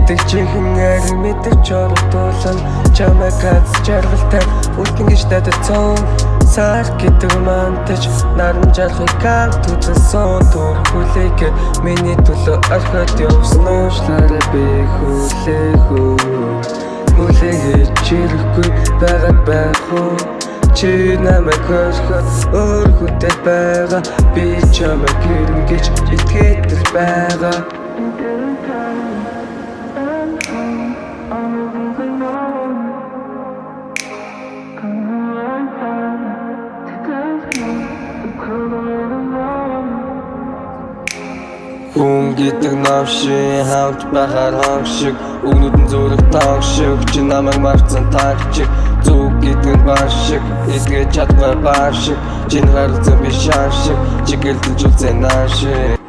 гэдэг чихэн ари мэдэрч ордуулан чамайг гац жаргалтай үлдэн гэж дадацсан сар гэдэг мантаж нарам жарахыг гант үзсэн түр хүлээг миний төлөө орхиод явсан уушлаарай би хүлээгээд чирэхгүй байгаад байх уу чи намайг орхиод өөр хүнтэй байгаа би чамайг гэрнэ гэж итгээд л байгаа Хүн гэдэг нам шиг хамт байхаар хонх шиг өгнүүд нь зүрх таг шиг чи намайг марцсан таг чиг зүг гэдэг нь бааш шиг эсгээд чадгүй бааш шиг чи харилцан би шааш шиг чи гэлдэж үзэн нааш шиг